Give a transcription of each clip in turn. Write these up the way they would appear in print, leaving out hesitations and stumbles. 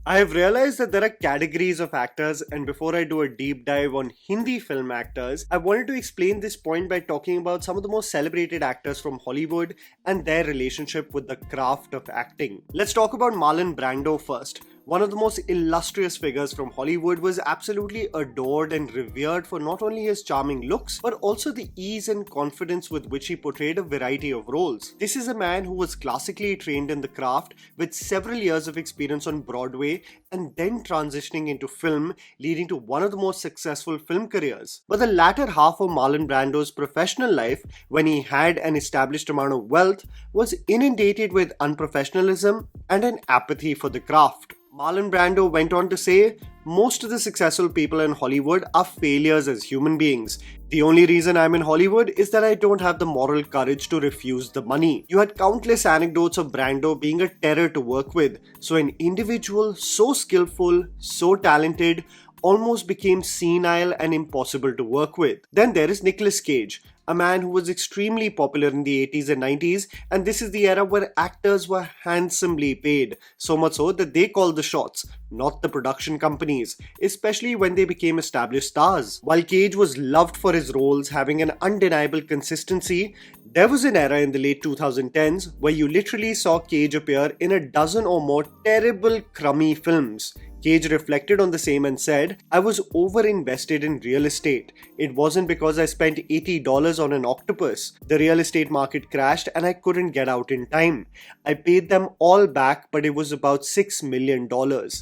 I have realized that there are categories of actors, and before I do a deep dive on Hindi film actors, I wanted to explain this point by talking about some of the most celebrated actors from Hollywood and their relationship with the craft of acting. Let's talk about Marlon Brando first. One of the most illustrious figures from Hollywood, was absolutely adored and revered for not only his charming looks, but also the ease and confidence with which he portrayed a variety of roles. This is a man who was classically trained in the craft with several years of experience on Broadway and then transitioning into film, leading to one of the most successful film careers. But the latter half of Marlon Brando's professional life, when he had an established amount of wealth, was inundated with unprofessionalism and an apathy for the craft. Marlon Brando went on to say, "Most of the successful people in Hollywood are failures as human beings. The only reason I'm in Hollywood is that I don't have the moral courage to refuse the money." You had countless anecdotes of Brando being a terror to work with. So an individual so skillful, so talented, almost became senile and impossible to work with. Then there is Nicolas Cage, a man who was extremely popular in the 80s and 90s, and this is the era where actors were handsomely paid, so much so that they called the shots, not the production companies, especially when they became established stars. While Cage was loved for his roles having an undeniable consistency, there was an era in the late 2010s where you literally saw Cage appear in a dozen or more terrible, crummy films. Cage reflected on the same and said, "I was over-invested in real estate. It wasn't because I spent $80 on an octopus. The real estate market crashed and I couldn't get out in time. I paid them all back, but it was about $6 million.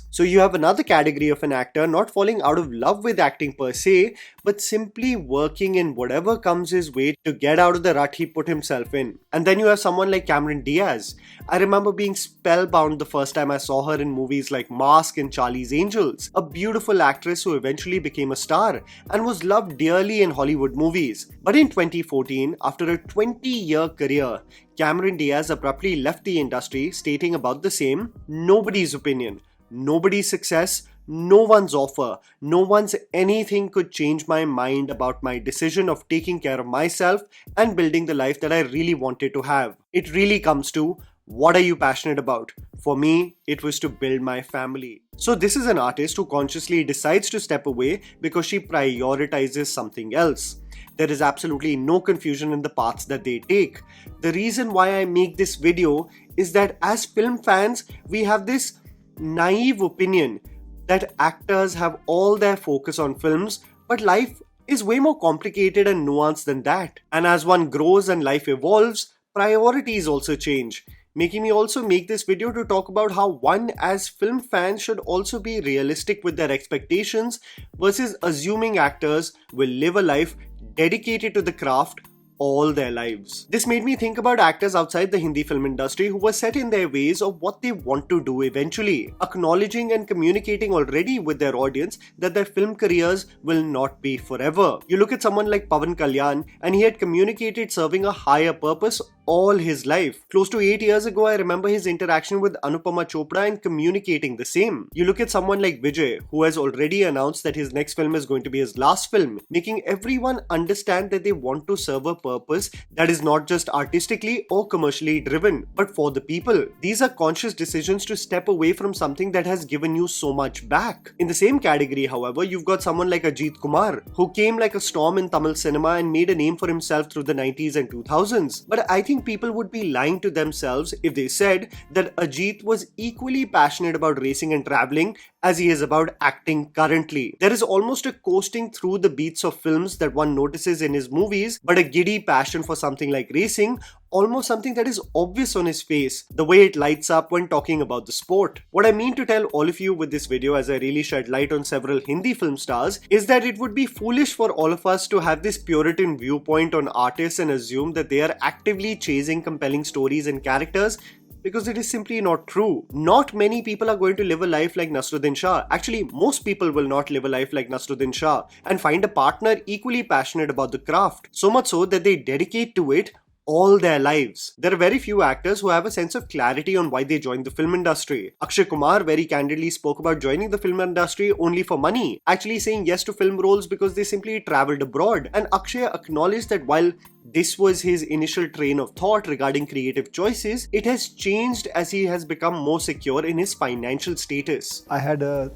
So you have another category of an actor not falling out of love with acting per se, but simply working in whatever comes his way to get out of the rut he put himself in. And then you have someone like Cameron Diaz. I remember being spellbound the first time I saw her in movies like Mask and Charlie's Angels, a beautiful actress who eventually became a star and was loved dearly in Hollywood movies. But in 2014, after a 20-year career, Cameron Diaz abruptly left the industry, stating about the same, "Nobody's opinion, nobody's success, no one's offer, no one's anything could change my mind about my decision of taking care of myself and building the life that I really wanted to have. It really comes to, what are you passionate about? For me, it was to build my family." So this is an artist who consciously decides to step away because she prioritizes something else. There is absolutely no confusion in the paths that they take. The reason why I make this video is that as film fans, we have this naive opinion that actors have all their focus on films, but life is way more complicated and nuanced than that. And as one grows and life evolves, priorities also change, making me also make this video to talk about how one as film fans should also be realistic with their expectations versus assuming actors will live a life dedicated to the craft all their lives. This made me think about actors outside the Hindi film industry who were set in their ways of what they want to do eventually, acknowledging and communicating already with their audience that their film careers will not be forever. You look at someone like Pawan Kalyan, and he had communicated serving a higher purpose all his life. Close to 8 years ago, I remember his interaction with Anupama Chopra and communicating the same. You look at someone like Vijay, who has already announced that his next film is going to be his last film, making everyone understand that they want to serve a purpose that is not just artistically or commercially driven, but for the people. These are conscious decisions to step away from something that has given you so much back. In the same category, however, you've got someone like Ajit Kumar, who came like a storm in Tamil cinema and made a name for himself through the 90s and 2000s. But I think people would be lying to themselves if they said that Ajit was equally passionate about racing and traveling as he is about acting currently. There is almost a coasting through the beats of films that one notices in his movies, but a giddy passion for something like racing, almost something that is obvious on his face, the way it lights up when talking about the sport. What I mean to tell all of you with this video, as I really shed light on several Hindi film stars, is that it would be foolish for all of us to have this Puritan viewpoint on artists and assume that they are actively chasing compelling stories and characters, because it is simply not true. Not many people are going to live a life like Nasruddin Shah. Actually, most people will not live a life like Nasruddin Shah and find a partner equally passionate about the craft. So much so that they dedicate to it all their lives. There are very few actors who have a sense of clarity on why they joined the film industry. Akshay Kumar very candidly spoke about joining the film industry only for money, actually saying yes to film roles because they simply traveled abroad. And Akshay acknowledged that while this was his initial train of thought regarding creative choices, it has changed as he has become more secure in his financial status. I had a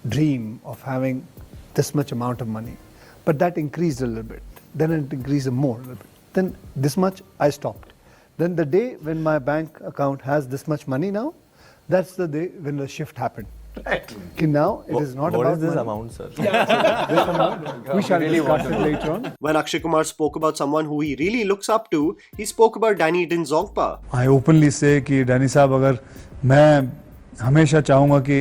dream of having this much amount of money, but that increased a little bit. Then it increased more a little bit. Then this much, I stopped. Then the day when my bank account has this much money now, that's the day when the shift happened. Right. Now it is not what about is this money. amount, sir? This amount, we shall discuss it later on. When Akshay Kumar spoke about someone who he really looks up to, he spoke about Danny Denzongpa. I openly say कि Danny साहब अगर मैं हमेशा चाहूँगा कि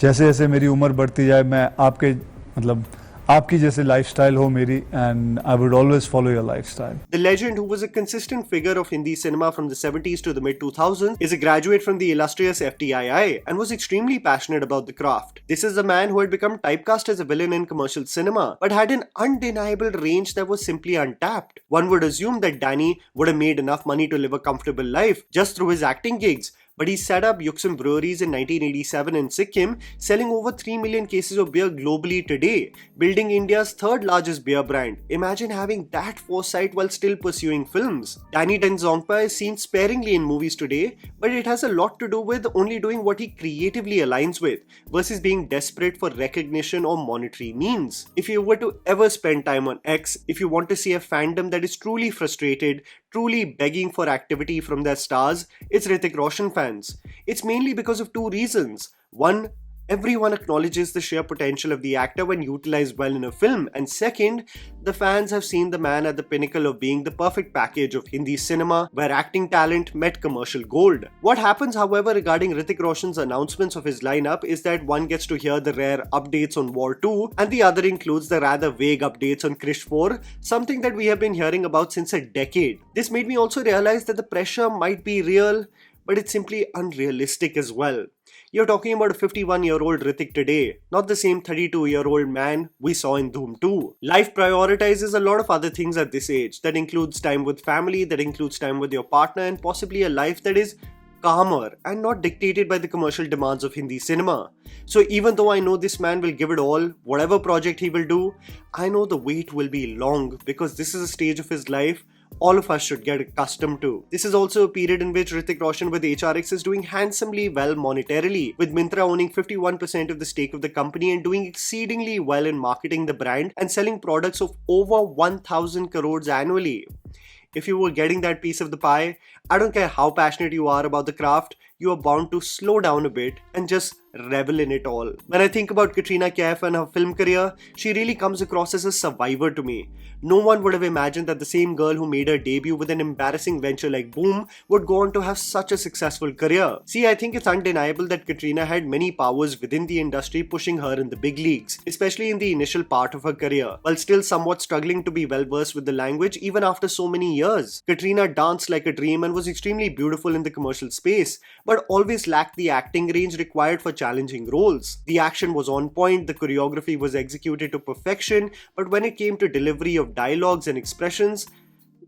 जैसे जैसे मेरी उम्र बढ़ती जाए मैं आपके मतलब आपकी जैसे lifestyle हो मेरी and I would always follow your lifestyle. The legend, who was a consistent figure of Hindi cinema from the 70s to the mid-2000s, is a graduate from the illustrious FTII and was extremely passionate about the craft. This is a man who had become typecast as a villain in commercial cinema, but had an undeniable range that was simply untapped. One would assume that Danny would have made enough money to live a comfortable life just through his acting gigs, but he set up Yuksum breweries in 1987 in Sikkim, selling over 3 million cases of beer globally today, building India's third largest beer brand. Imagine having that foresight while still pursuing films. Danny Denzongpa is seen sparingly in movies today, but it has a lot to do with only doing what he creatively aligns with, versus being desperate for recognition or monetary means. If you were to ever spend time on X, if you want to see a fandom that is truly frustrated, truly begging for activity from their stars, it's Hrithik Roshan fans. It's mainly because of two reasons. One, everyone acknowledges the sheer potential of the actor when utilized well in a film, and second, the fans have seen the man at the pinnacle of being the perfect package of Hindi cinema where acting talent met commercial gold. What happens, however, regarding Hrithik Roshan's announcements of his lineup is that one gets to hear the rare updates on War 2 and the other includes the rather vague updates on Krish 4, something that we have been hearing about since a decade. This made me also realize that the pressure might be real, but it's simply unrealistic as well. You're talking about a 51-year-old Hrithik today, not the same 32-year-old man we saw in Dhoom 2. Life prioritizes a lot of other things at this age. That includes time with family, that includes time with your partner, and possibly a life that is calmer and not dictated by the commercial demands of Hindi cinema. So even though I know this man will give it all, whatever project he will do, I know the wait will be long because this is a stage of his life all of us should get accustomed to. This is also a period in which Hrithik Roshan with HRX is doing handsomely well monetarily, with Myntra owning 51% of the stake of the company and doing exceedingly well in marketing the brand and selling products of over 1,000 crores annually. If you were getting that piece of the pie, I don't care how passionate you are about the craft, you are bound to slow down a bit and just revel in it all. When I think about Katrina Kaif and her film career, she really comes across as a survivor to me. No one would have imagined that the same girl who made her debut with an embarrassing venture like Boom would go on to have such a successful career. See, I think it's undeniable that Katrina had many powers within the industry pushing her in the big leagues, especially in the initial part of her career, while still somewhat struggling to be well versed with the language even after so many years. Katrina danced like a dream and was extremely beautiful in the commercial space, but always lacked the acting range required for challenging roles. The action was on point, the choreography was executed to perfection, but when it came to delivery of dialogues and expressions,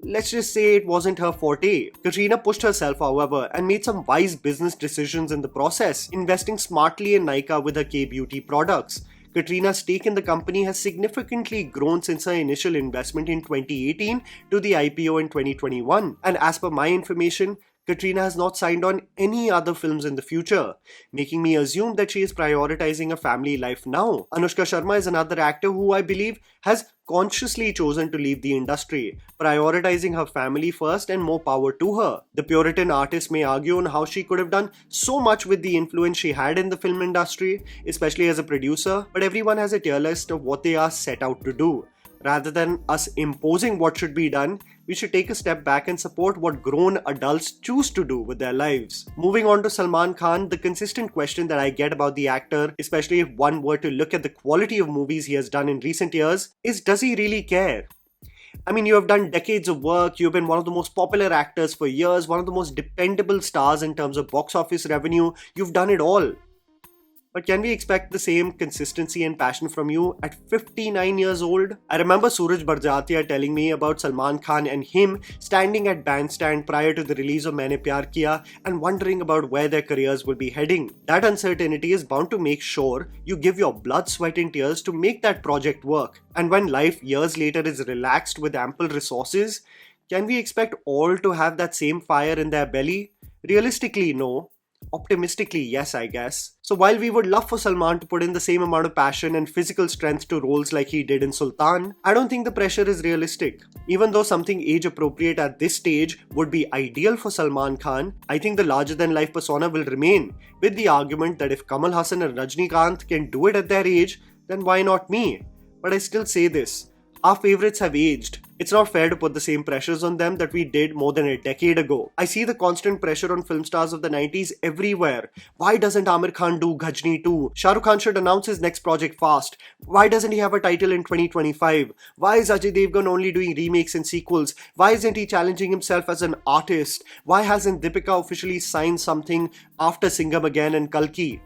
let's just say it wasn't her forte. Katrina pushed herself, however, and made some wise business decisions in the process, investing smartly in Nykaa with her K-beauty products. Katrina's stake in the company has significantly grown since her initial investment in 2018 to the IPO in 2021, and as per my information, Katrina has not signed on any other films in the future, making me assume that she is prioritizing a family life now. Anushka Sharma is another actor who I believe has consciously chosen to leave the industry, prioritizing her family first, and more power to her. The Puritan artist may argue on how she could have done so much with the influence she had in the film industry, especially as a producer, but everyone has a tier list of what they are set out to do. Rather than us imposing what should be done, we should take a step back and support what grown adults choose to do with their lives. Moving on to Salman Khan, the consistent question that I get about the actor, especially if one were to look at the quality of movies he has done in recent years, is does he really care? I mean, you have done decades of work, you've been one of the most popular actors for years, one of the most dependable stars in terms of box office revenue, you've done it all. But can we expect the same consistency and passion from you at 59 years old? I remember Suraj Barjatia telling me about Salman Khan and him standing at bandstand prior to the release of Maine Pyar Kiya and wondering about where their careers will be heading. That uncertainty is bound to make sure you give your blood, sweat and tears to make that project work. And when life years later is relaxed with ample resources, can we expect all to have that same fire in their belly? Realistically, no. Optimistically, yes, I guess. So while we would love for Salman to put in the same amount of passion and physical strength to roles like he did in Sultan, I don't think the pressure is realistic. Even though something age appropriate at this stage would be ideal for Salman Khan, I think the larger than life persona will remain, with the argument that if Kamal Hassan and Rajnikant can do it at their age, then why not me? But I still say this. Our favorites have aged. It's not fair to put the same pressures on them that we did more than a decade ago. I see the constant pressure on film stars of the 90s everywhere. Why doesn't Amir Khan do Ghajni 2? Shah Rukh Khan should announce his next project fast. Why doesn't he have a title in 2025? Why is Ajay Devgan only doing remakes and sequels? Why isn't he challenging himself as an artist? Why hasn't Deepika officially signed something after Singham Again and Kalki?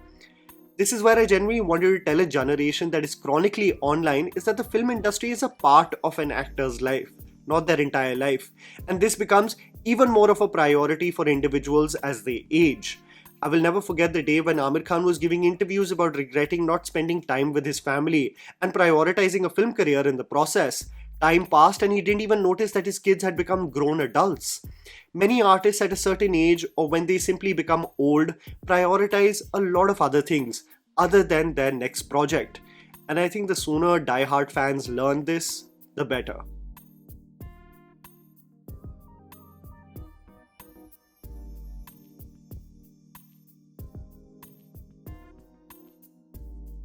This is where I genuinely wanted to tell a generation that is chronically online is that the film industry is a part of an actor's life, not their entire life. And this becomes even more of a priority for individuals as they age. I will never forget the day when Amir Khan was giving interviews about regretting not spending time with his family and prioritizing a film career in the process. Time passed and he didn't even notice that his kids had become grown adults. Many artists at a certain age or when they simply become old prioritize a lot of other things other than their next project. And I think the sooner die-hard fans learn this, the better.